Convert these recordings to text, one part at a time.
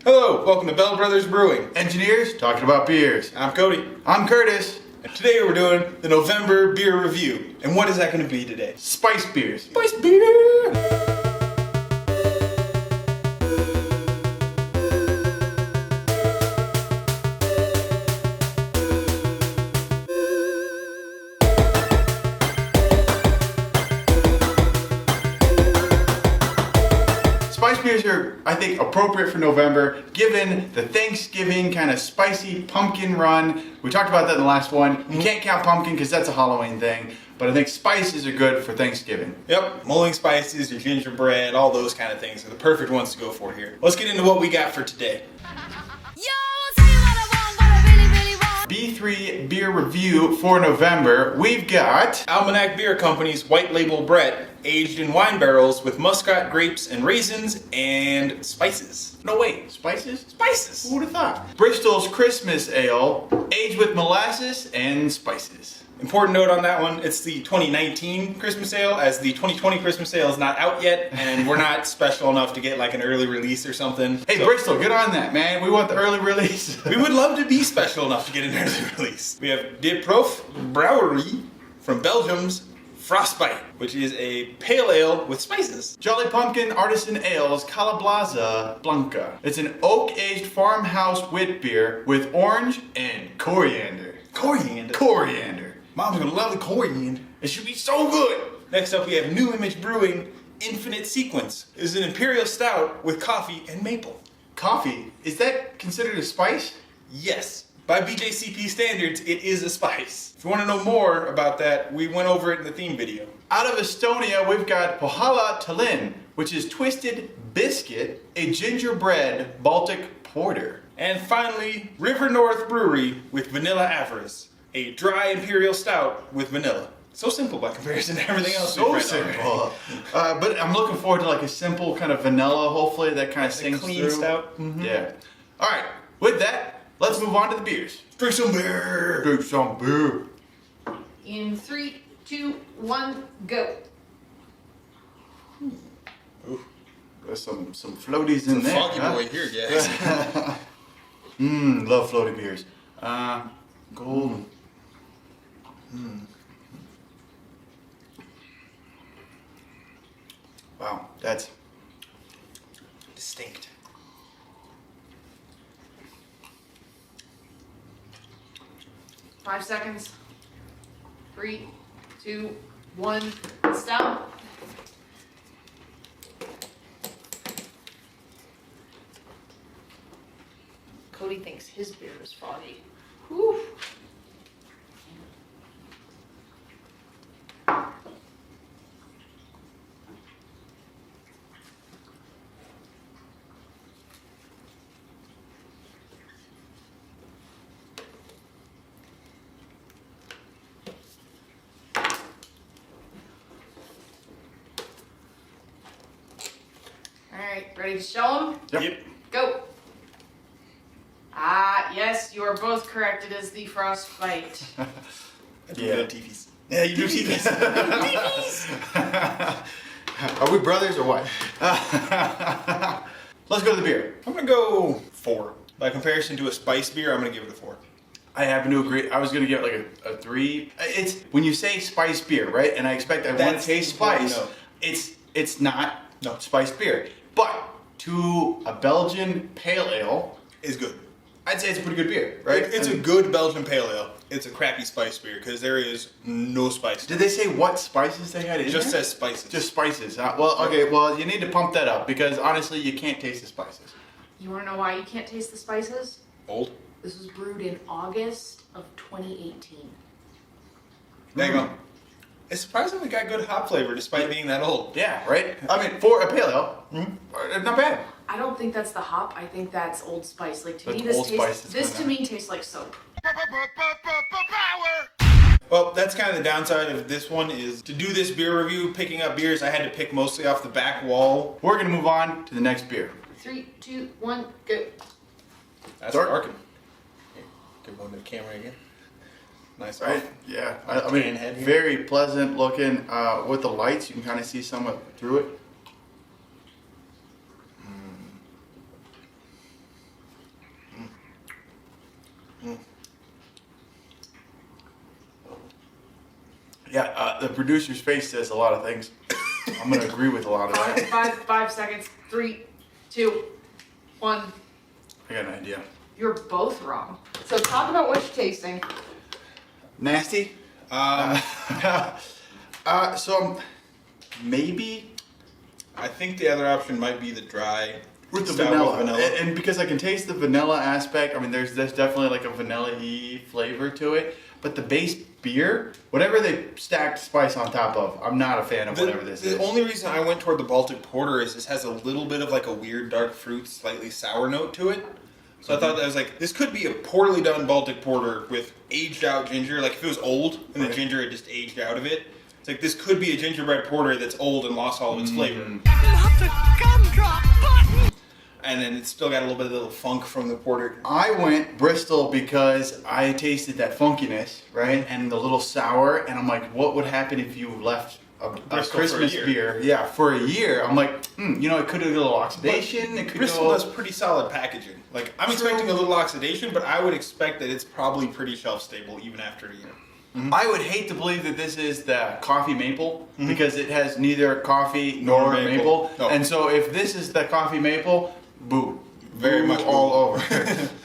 Hello, welcome to Bell Brothers Brewing. Engineers talking about beers. I'm Cody. I'm Curtis. And today we're doing the November beer review. And what is that going to be today? Spice beers. Spice beer! Spice beers are, I think, appropriate for November, given the Thanksgiving kind of spicy pumpkin run. We talked about that in the last one. You can't count pumpkin because that's a Halloween thing, but I think spices are good for Thanksgiving. Yep, mulling spices, your gingerbread, all those kind of things are the perfect ones to go for here. Let's get into what we got for today. B3 beer review for November. We've got Almanac Beer Company's White Label Brett, aged in wine barrels with muscat grapes and raisins and spices. No wait, spices? Spices! Who would have thought? Bristol's Christmas Ale, aged with molasses and spices. Important note on that one, it's the 2019 Christmas Ale, as the 2020 Christmas Ale is not out yet, and we're not special enough to get like an early release or something. Hey, so, Bristol, get on that, man. We want the early release. We would love to be special enough to get an early release. We have De Prof Brouwery from Belgium's Frostbite, which is a pale ale with spices. Jolly Pumpkin Artisan Ales Calabaza Blanca. It's an oak-aged farmhouse wit beer with orange and coriander. Coriander? Coriander. Mom's gonna love the coriander. It should be so good. Next up we have New Image Brewing Infinite Sequence. It is an imperial stout with coffee and maple. Coffee? Is that considered a spice? Yes. By BJCP standards, it is a spice. If you want to know more about that, we went over it in the theme video. Out of Estonia, we've got Pohjola Tallinn, which is Twisted Biscuit, a gingerbread Baltic porter. And finally, River North Brewery with Vanilla Avarice, a dry imperial stout with vanilla. So simple by comparison to everything else. So simple. But I'm looking forward to like a simple kind of vanilla, hopefully, that kind of sings clean through. Stout. Mm-hmm. Yeah. All right. With that, let's move on to the beers. Drink some beer. Drink some beer. In 3, 2, 1, go. Ooh, there's some floaties in there. Foggy boy here, guys. Love floaty beers. Golden. Wow, that's Distinct. Five seconds. 3, 2, 1, stop. Cody thinks his beer is foggy. Whew. Alright, ready to show them? yep. Go. Ah, yes, you are both correct. It is the Frostbite. I do Yeah. no TVs. Yeah, you do TVs. Are we brothers or what? Let's go to the beer. I'm gonna go 4. By comparison to a spice beer, I'm gonna give it a 4. I happen to agree. I was gonna give it like a 3. It's when you say spice beer, right? And I expect I want That's to taste important spice. to It's not No. spice beer, but to a Belgian pale ale, It's good. I'd say it's a pretty good beer, right? It's a good Belgian pale ale. It's a crappy spice beer because there is no spice. Did they say what spices they had in It just there? says spices. Just spices. Huh? Well, okay. Well, you need to pump that up because honestly, you can't taste the spices. You want to know why you can't taste the spices? old. This was brewed in August of 2018. There you go. It's surprisingly got good hop flavor despite being that old. Yeah, right. I mean, for a pale ale, not bad. I don't think that's the hop. I think that's Old Spice. Like to But me, this Old Spice tastes. is This good to now. me tastes like soap. Well, that's kind of the downside of this one is to do this beer review, picking up beers, I had to pick mostly off the back wall. We're gonna move on to the next beer. 3, 2, 1, go. That's Dark. dark. Give one to the camera again. Nice, Right? Yeah. I mean, Tan head here. very pleasant looking. With the lights, you can kind of see some through it. Yeah, the producer's face says a lot of things. I'm gonna agree with a lot of that. 5 seconds. 3, 2, 1. I got an idea. You're both wrong. So talk about what you're tasting. Nasty. So maybe I think the other option might be the dry with the stout vanilla. And because I can taste the vanilla aspect, I mean, there's definitely like a vanilla-y flavor to it. But the base beer, whatever they stacked spice on top of, I'm not a fan of whatever this is. The only reason I went toward the Baltic Porter is this has a little bit of like a weird dark fruit, slightly sour note to it. So I thought that was like, this could be a poorly done Baltic Porter with aged out ginger. Like if it was old and the ginger had just aged out of it, it's like this could be a gingerbread porter that's old and lost all of its flavor. And then it's still got a little funk from the porter. I went Bristol because I tasted that funkiness, right? And the little sour, and I'm like, what would happen if you left a Christmas beer? Yeah, for a year. I'm like, you know, it could have a little oxidation. It could Bristol has pretty solid packaging. Like, I'm expecting a little oxidation, but I would expect that it's probably pretty shelf stable even after a year. I would hate to believe that this is the coffee maple because it has neither coffee nor maple. No. And so if this is the coffee maple, boo. Very much all over.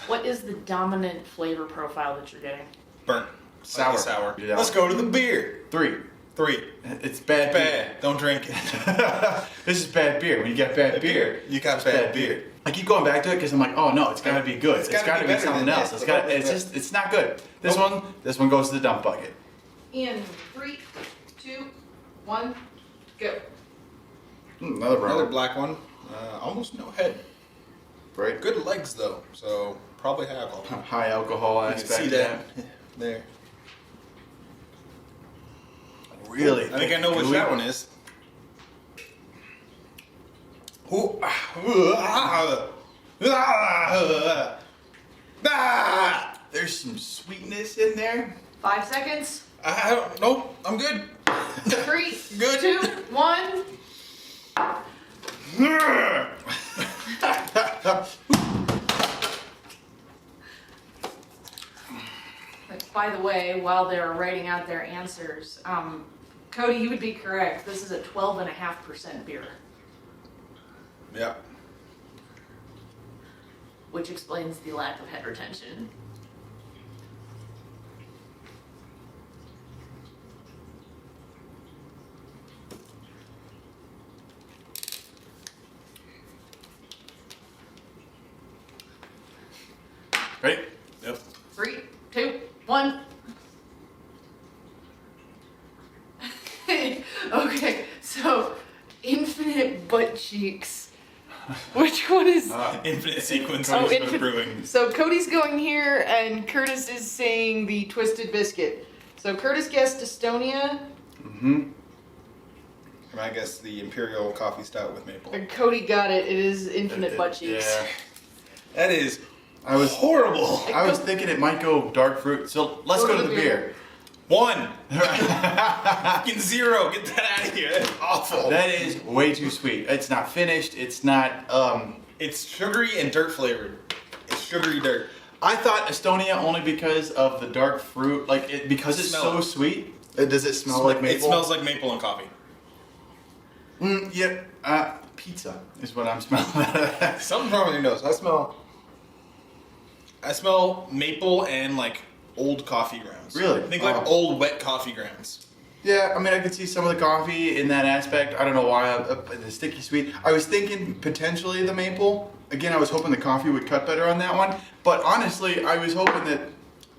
What is the dominant flavor profile that you're getting? Burnt. Sour. Like sour. Yeah. Let's go to the beer. 3. 3. It's bad beer. Bad. Don't drink it. This is bad beer. When you get bad beer, you got it's bad beer. I keep going back to it because I'm like, oh no, it's gotta be good. It's gotta be something else. It's not good. This one goes to the dump bucket. In 3, 2, 1, go. Another brown. Another black one. Almost no head. Right. Good legs though, so probably have all. High alcohol You can aspect. see that there. Really? I think I know which that one is. There's some sweetness in there. 5 seconds. I don't. Nope. I'm good. 3, Good. 2, 1. By the way, while they're writing out their answers, Cody, you would be correct. This is a 12.5% beer, Yeah. which explains the lack of head retention. Ready? Yep. 3, 2, 1. Okay, so infinite butt cheeks. Which one is? Infinite sequence Oh, of infin- brewing. So Cody's going here, and Curtis is saying the Twisted Biscuit. So Curtis guessed Estonia, And I guess the Imperial Coffee Stout with maple. and Cody got it. It is infinite butt cheeks. Yeah. That is I was horrible. I was thinking it might go dark fruit. So let's go to the beer. 1. Fucking 0. Get that out of here. That's awful. That is way too sweet. It's not finished. It's not. It's sugary and dirt flavored. It's sugary dirt. I thought Estonia only because of the dark fruit, like it because it's Smell so it. sweet. Does it smell like maple? It smells like maple and coffee. Yeah. Pizza is what I'm smelling. Something's wrong with your nose. I smell maple and like old coffee grounds. Really? I think like old wet coffee grounds. Yeah, I mean, I could see some of the coffee in that aspect. I don't know why. The sticky sweet. I was thinking potentially the maple. Again, I was hoping the coffee would cut better on that one. But honestly, I was hoping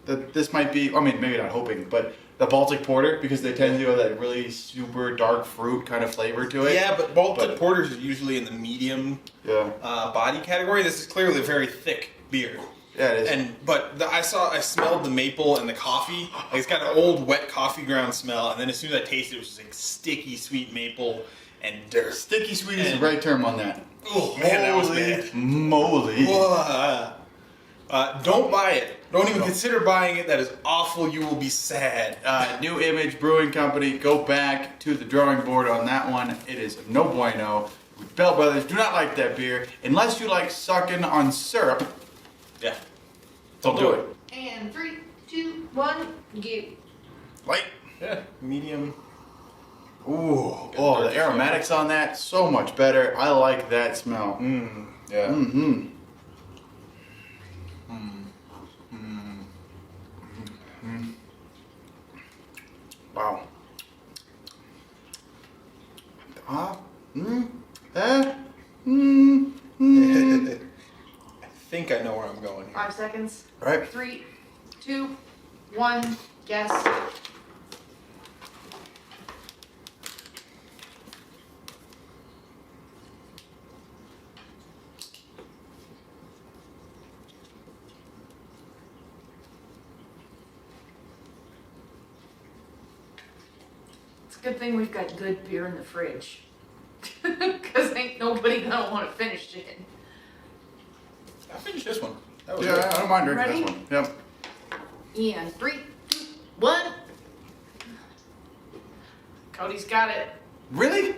that this might be. I mean, maybe not hoping, but the Baltic Porter because they tend to have that really super dark fruit kind of flavor to it. Yeah, but Baltic Porters are usually in the medium body category. This is clearly a very thick beer. Yeah, it is. I smelled the maple and the coffee. Like it's got an old wet coffee ground smell, and then as soon as I tasted it, it was just like sticky sweet maple and dirt. Sticky sweet is the right term on that. Oh man, that was bad. Moly. Don't buy it. Don't even consider buying it. That is awful. You will be sad. New Image Brewing Company, go back to the drawing board on that one. It is no bueno. Bell Brothers do not like that beer unless you like sucking on syrup. Yeah. Don't do it. And 2, 1, go. Light. Yeah, medium. Ooh, oh, the aromatics on that, so much better. I like that smell. Yeah. Mm-hmm. Wow. I think I know where I'm going here. 5 seconds. Right. 3, 2, 1, guess. It's a good thing we've got good beer in the fridge. Because ain't nobody gonna want to finish it. I'll finish this one. That was Yeah, good. I don't mind drinking Ready? this one. Yep. And 3, 2, 1. Cody's got it. Really?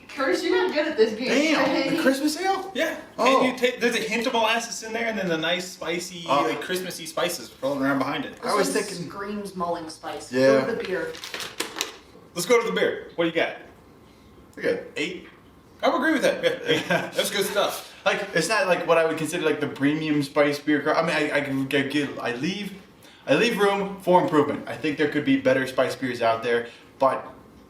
Curtis, you're not good at this game. Damn, the Christmas ale? Yeah. Oh. And there's a hint of molasses in there, and then the nice, spicy, like Christmassy spices rolling around behind it. I was This one thinking- screams mulling spice. Yeah. Go to the beer. Let's go to the beer. What do you got? We got 8. I would agree with that. Yeah. That's good stuff. Like, it's not like what I would consider like the premium spice beer. I mean, I leave room for improvement. I think there could be better spice beers out there, but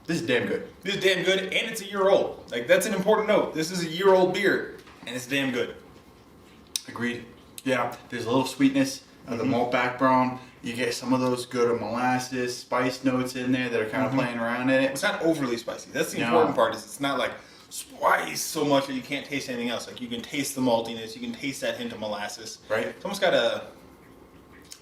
this is damn good. This is damn good, and it's a year old. Like, that's an important note. This is a year-old beer, and it's damn good. Agreed. Yeah, there's a little sweetness of the malt backbone. You get some of those good molasses, spice notes in there that are kind of playing around in it. It's not overly spicy. That's the No. important part. Is it's not like spice so much that you can't taste anything else. Like, you can taste the maltiness. You can taste that hint of molasses. Right. It's almost got a.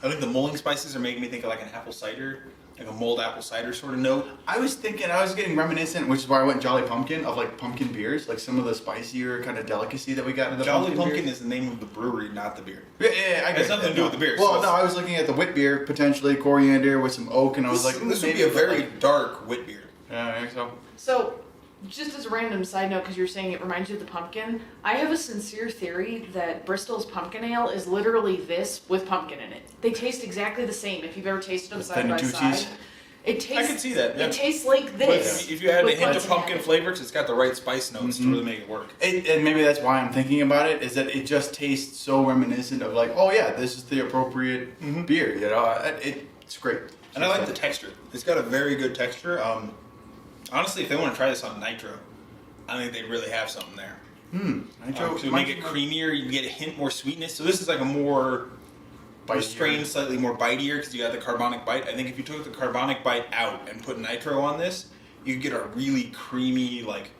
I think the mulling spices are making me think of like an apple cider, like a mulled apple cider sort of note. I was getting reminiscent, which is why I went Jolly Pumpkin, of like pumpkin beers, like some of the spicier kind of delicacy that we got in the Jolly Pumpkin beers. is the name of the brewery, not the beer. Yeah, I It has get nothing to do with the beer, Well, so no, I was looking at the wit beer, potentially coriander with some oak, and I was like, This would maybe be a it's very like- dark wit beer. Yeah, I think so. So, just as a random side note, because you're saying it reminds you of the pumpkin, I have a sincere theory that Bristol's pumpkin ale is literally this with pumpkin in it. They taste exactly the same if you've ever tasted them With side by Fenatucci's? side. It tastes. I can see that, yeah. It tastes like But this. if you add a with hint of pumpkin pumpkin in it. flavor, 'cause it's got the right spice notes to really make it work. And maybe that's why I'm thinking about it, is that it just tastes so reminiscent of like, oh yeah, this is the appropriate beer, you know? It's great. And I like the texture. It's got a very good texture. Honestly, if they want to try this on nitro, I think they really have something there. Nitro, To make it creamier, you get a hint more sweetness. So this is like a more restrained, slightly more bitier because you got the carbonic bite. I think if you took the carbonic bite out and put nitro on this, you could get a really creamy, like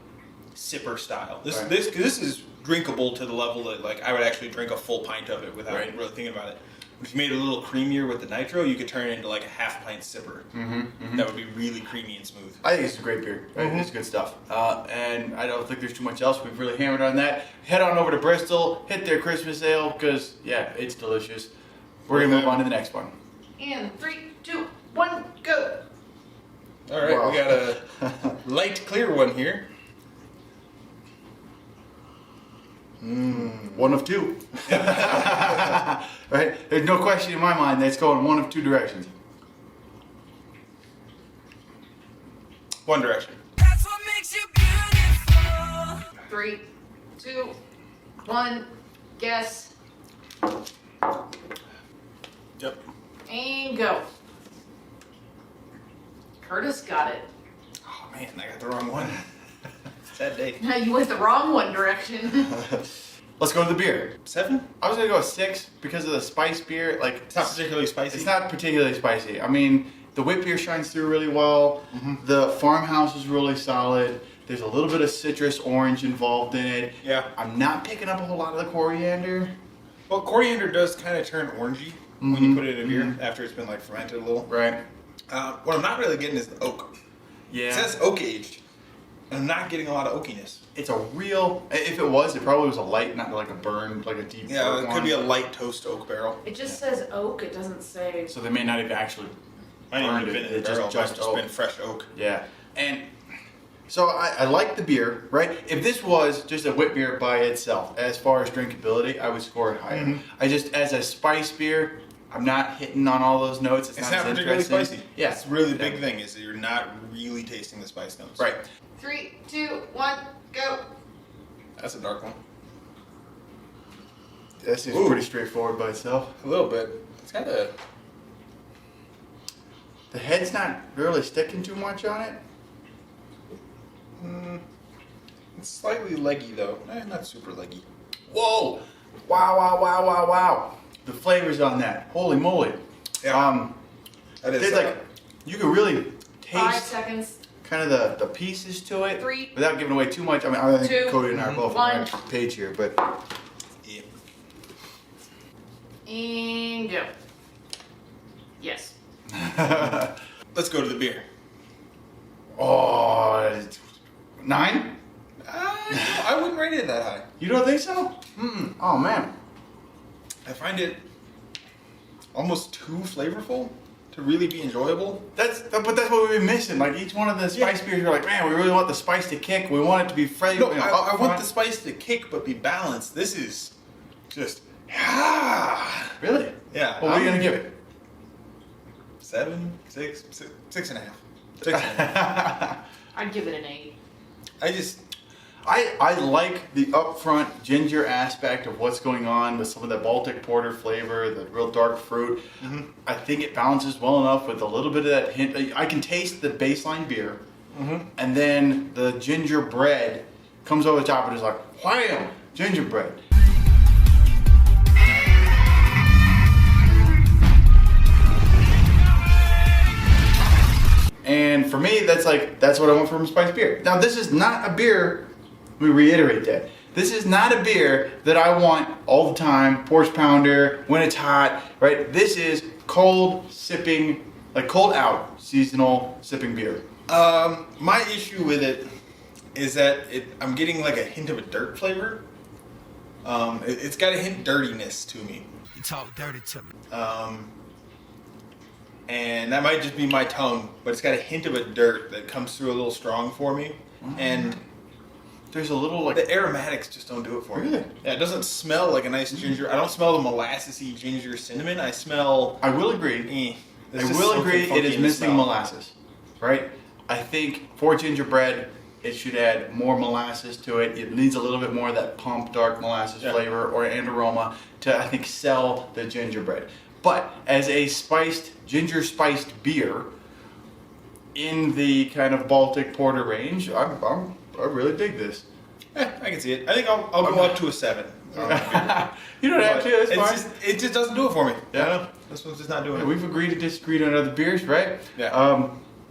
sipper style. This Right. this is drinkable to the level that like I would actually drink a full pint of it without Right. really thinking about it. If you made it a little creamier with the nitro, you could turn it into like a half pint sipper. That would be really creamy and smooth. I think it's a great beer. Right? It's good stuff. And I don't think there's too much else. We've really hammered on that. Head on over to Bristol, hit their Christmas ale, because, yeah, it's delicious. We're going to move on to the next one. And 3, 2, 1, go. All right, Wow. we got a light clear one here. One of two. Right? There's no question in my mind that it's going one of two directions. One direction. That's what makes you beautiful. 3, 2, 1, guess, Yep. and go. Curtis got it. Oh man, I got the wrong one. Sad day. Now you went the wrong one direction. Let's go to the beer. 7? I was going to go 6 because of the spice beer. Like, It's not particularly spicy. It's not particularly spicy. I mean, the wheat beer shines through really well. The farmhouse is really solid. There's a little bit of citrus orange involved in it. Yeah. I'm not picking up a whole lot of the coriander. Well, coriander does kind of turn orangey when you put it in a beer after it's been like fermented a little. Right. What I'm not really getting is the oak. Yeah. It says oak aged. I'm not getting a lot of oakiness. It's a real. If it was, it probably was a light, not like a burned, like a deep. Yeah, burnt it could one. be a light toast oak barrel. It just says oak, it doesn't say. So they may not even actually. Might even burned have it. been in the It's barrel. Might have just just oak. been fresh oak. Yeah. And so I like the beer, right? If this was just a wheat beer by itself, as far as drinkability, I would score it higher. I just, as a spice beer, I'm not hitting on all those notes. It's not not as particularly interesting. spicy. Yeah, It's really the yeah. big thing is that you're not really tasting the spice notes. Right. 3, 2, 1, go. That's a dark one. That seems Ooh. pretty straightforward by itself. A little bit. It's got a. The head's not really sticking too much on it. It's slightly leggy though. Not super leggy. Whoa! Wow, wow, wow, wow, wow. The flavors on that. Holy moly. Yeah. That is. There's like, you can really 5 taste seconds. kind of the pieces to it. 3, Without giving away too much. I mean, I think 2, Cody and I are both on 1. the page here, but. Yeah. And go. Yes. Let's go to the beer. Oh, 9? I wouldn't rate it that high. You don't think so? Oh man. I find it almost too flavorful to really be enjoyable. But that's what we've been missing. Like each one of the spice beers, you're like, man, we really want the spice to kick. We want it to be fresh. No, I want the spice to kick but be balanced. This is just Really? yeah. Well, what are you gonna give it? 7, 6, 6.5. 6.5. I'd give it an 8. I like the upfront ginger aspect of what's going on with some of the Baltic porter flavor, the real dark fruit. I think it balances well enough with a little bit of that hint. I can taste the baseline beer, and then the gingerbread comes over the top and is like, wham, gingerbread. And for me, that's what I want from a spiced beer. Now, this is not a beer. Let me reiterate that. This is not a beer that I want all the time, porch pounder, when it's hot, right? This is cold sipping, like cold out seasonal sipping beer. My issue with it is that I'm getting like a hint of a dirt flavor. It's got a hint dirtiness to me. You talk dirty to me. And that might just be my tongue, but it's got a hint of a dirt that comes through a little strong for me. And There's a little like, the aromatics just don't do it for me. Really? Yeah, it doesn't smell like a nice ginger. I don't smell the molassesy ginger cinnamon. I smell. I will agree. There's I just will something agree it funky is in the missing smell. molasses, right? I think for gingerbread, it should add more molasses to it. It needs a little bit more of that pump dark molasses flavor and aroma to, I think, sell the gingerbread. But as a ginger spiced beer in the kind of Baltic porter range, I really dig this. I can see it. I think I'll go up to a 7. You don't have to. It's It's fine. it just doesn't do it for me. Yeah. I know. This one's just not doing Yeah, it. we've agreed to disagree on other beers, right? Yeah.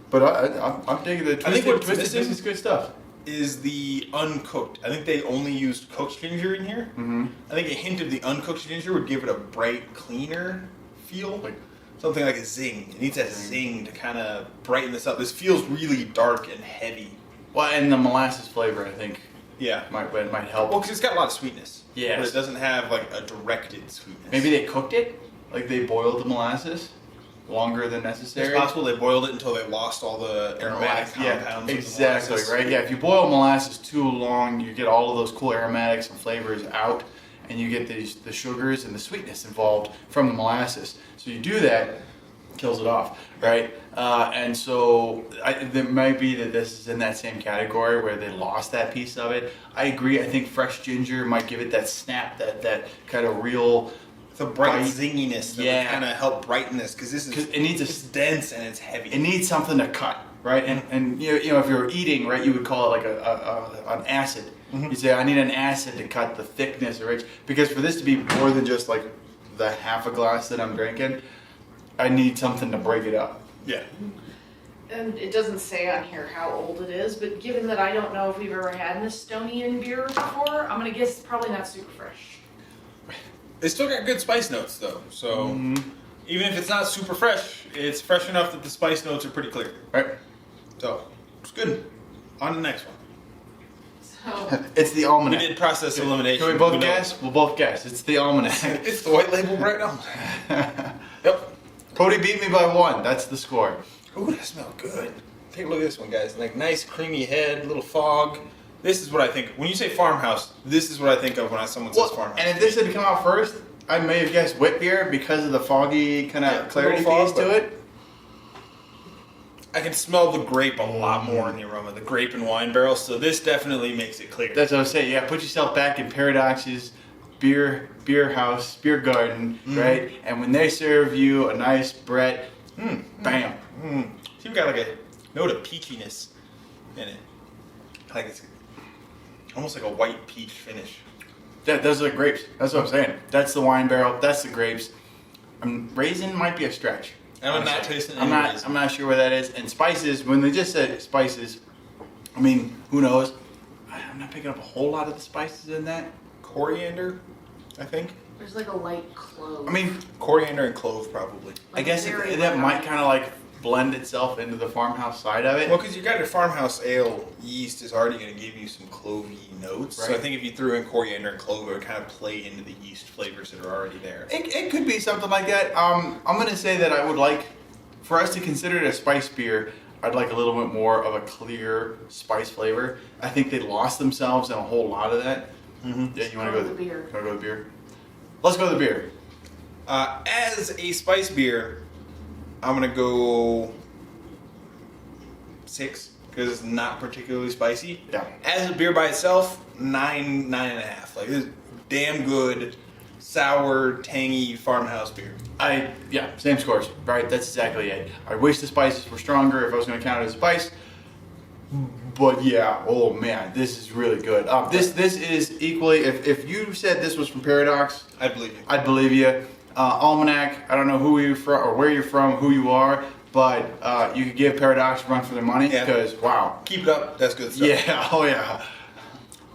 But I'm digging the twisted. think what's Twisted missing- This is good stuff. Is the uncooked. I think they only used cooked ginger in here. I think a hint of the uncooked ginger would give it a bright, cleaner feel. Like- Something like a zing. It needs that zing to kind of brighten this up. This feels really dark and heavy. Well, and the molasses flavor, I think, Yeah. might help. Well, because it's got a lot of sweetness. Yes. But it doesn't have like a directed sweetness. Maybe they cooked it, like they boiled the molasses longer than necessary. It's possible they boiled it until they lost all the aromatic compounds. Yeah, of the exactly, molasses. right? Yeah, if you boil molasses too long, you get all of those cool aromatics and flavors out, and you get the sugars and the sweetness involved from the molasses. So you do that, kills it off, right? And so it might be that this is in that same category where they lost that piece of it. I agree. I think fresh ginger might give it that snap, that kind of real. The bright bite. zinginess that Yeah. would kind of help brighten this because this is 'Cause it needs a it's dense and it's heavy. It needs something to cut, right? And you know if you're eating, right, you would call it like an acid. You say I need an acid to cut the thickness, right? Because for this to be more than just like the half a glass that I'm drinking, I need something to break it up. Yeah. And it doesn't say on here how old it is, but given that I don't know if we've ever had an Estonian beer before, I'm gonna guess it's probably not super fresh. It's still got good spice notes though, so even if it's not super fresh, it's fresh enough that the spice notes are pretty clear. Right? So it's good. On to the next one. So It's the We almanac. did process elimination. Can we both know. guess? We'll both guess. It's the almanac. It's the white label right now. Yep. Cody beat me by 1. That's the score. Ooh, that smells good. Take a look at this one, guys. Like nice creamy head, little fog. This is what I think. When you say farmhouse, this is what I think of when someone says farmhouse. And if this had come out first, I may have guessed wit beer because of the foggy kind of Yeah, it's a clarity little fog, piece to but- it. I can smell the grape a lot more in the aroma, the grape and wine barrel. So this definitely makes it clear. That's what I was saying. Yeah, put yourself back in Paradox's beer house, beer garden, right? And when they serve you a nice Brett, bam. So you've got like a note of peachiness in it. Like it's almost like a white peach finish. Those are the grapes. That's what I'm saying. That's the wine barrel. That's the grapes. Raisin might be a stretch. I'm not tasting any raisin. I'm not sure where that is. And spices. When they just said spices, I mean, who knows? I'm not picking up a whole lot of the spices in that. Coriander, I think. There's like a light clove. I mean, Coriander and clove probably. I guess very that light. might kind of like blend itself into the farmhouse side of it. Well, because you got your farmhouse ale yeast is already going to give you some clovey notes. So I Right. think if you threw in coriander and clove, it would kind of play into the yeast flavors that are already there. It could be something like that. I'm gonna say that I would like for us to consider it a spice beer. I'd like a little bit more of a clear spice flavor. I think they lost themselves in a whole lot of that. Mm-hmm. Yeah, you want to Go go with the beer. Want to go with beer? Let's go with the beer. As a spice beer, I'm going to go 6 because it's not particularly spicy. Yeah. As a beer by itself, 9.5. Like this is damn good, sour, tangy farmhouse beer. Same scores. Right, that's exactly it. I wish the spices were stronger if I was going to count it as spice. But yeah, oh man, this is really good. This is equally. If you said this was from Paradox, I believe you. I'd believe you. Almanac, I don't know who you're from or where you're from, who you are, but you could give Paradox a run for their money Yeah. because wow. Keep it up. That's good stuff. Yeah, oh yeah.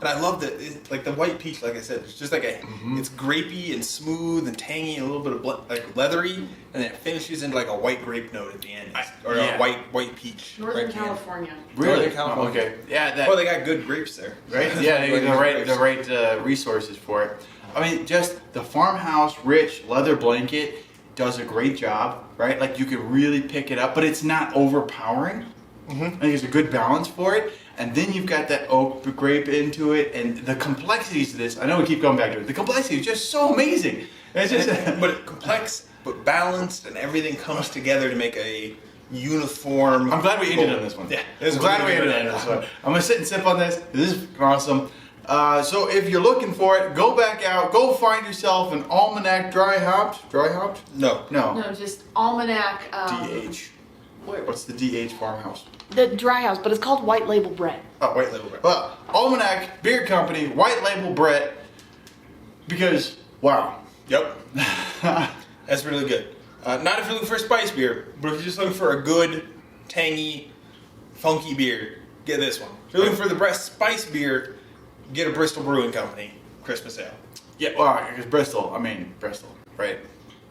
And I love that, like the white peach, like I said, it's just like it's grapey and smooth and tangy, and a little bit of like leathery, and then it finishes into like a white grape note at the end, or yeah. a white peach. Northern right at the end. California. Really? Northern California. Oh, okay. Yeah, that Well, they got good grapes there. right? Yeah, the right resources for it. I mean, just the farmhouse rich leather blanket does a great job, right? Like you can really pick it up, but it's not overpowering. I think there's a good balance for it. And then you've got that oak grape into it, and the complexities of this. I know we keep going back to it. The complexity is just so amazing. It's just, But complex, but balanced, and everything comes together to make a uniform. I'm glad we ended on this one. Yeah, I'm glad we ended on this one. I'm gonna sit and sip on this. This is awesome. So if you're looking for it, go back out. Go find yourself an Almanac dry hopped. Dry hopped? No. No, just Almanac. DH. Where, What's the DH farmhouse? the dry house, but it's called White Label Bread. Oh, white label. Well, Almanac Beer Company, white label Brett. Because wow. Yep. That's really good. Not if you're looking for a spice beer, but if you're just looking for a good, tangy, funky beer, get this one. If you're looking for the best spice beer, get a Bristol Brewing Company Christmas ale. Yeah, well, because Bristol, right?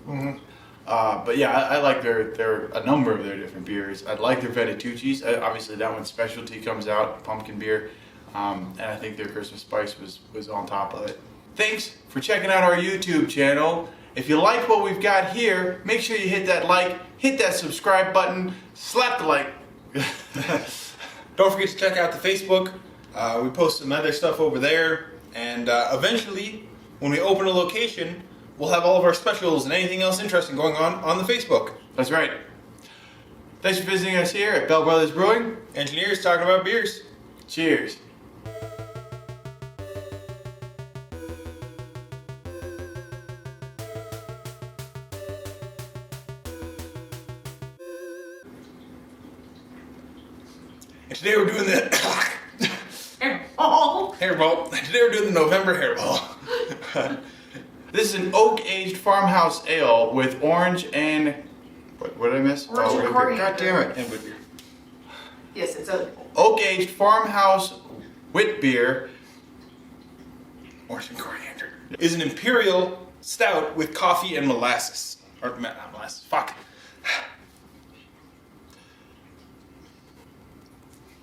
Mm-hmm. But yeah, I like their a number of their different beers. I like their Vettucci's. Obviously, that one specialty comes out, pumpkin beer, and I think their Christmas spice was on top of it. Thanks for checking out our YouTube channel. If you like what we've got here, make sure you hit that like, hit that subscribe button, slap the like. Don't forget to check out the Facebook. We post some other stuff over there, and eventually, when we open a location, we'll have all of our specials and anything else interesting going on the Facebook. That's right. Thanks for visiting us here at Bell Brothers Brewing. Engineers talking about beers. Cheers. And today we're doing the Oh, hairball. Today we're doing the November hairball. This is an oak-aged farmhouse ale with orange and what did I miss? Orange and wait, coriander. God damn it! And with beer. yes, it's a. Oak-aged farmhouse wit beer. Orange and coriander. Is an imperial stout with coffee and molasses. Or not molasses. Fuck.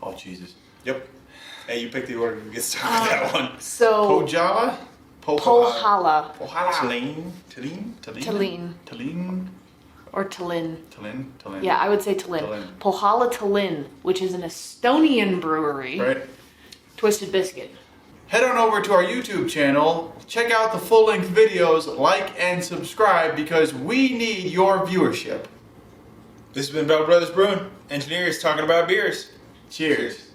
Oh Jesus! Yep. Hey, you picked the order to get started with that one. So. Pojala. Pohala. Talene. Talene. Or Talin. Talin. Yeah, I would say Talin. Talin. Pohala Talin, which is an Estonian brewery. Right. Twisted Biscuit. head on over to our YouTube channel, check out the full-length videos, like and subscribe because we need your viewership. This has been Bell Brothers Brewing. Engineers talking about beers. Cheers.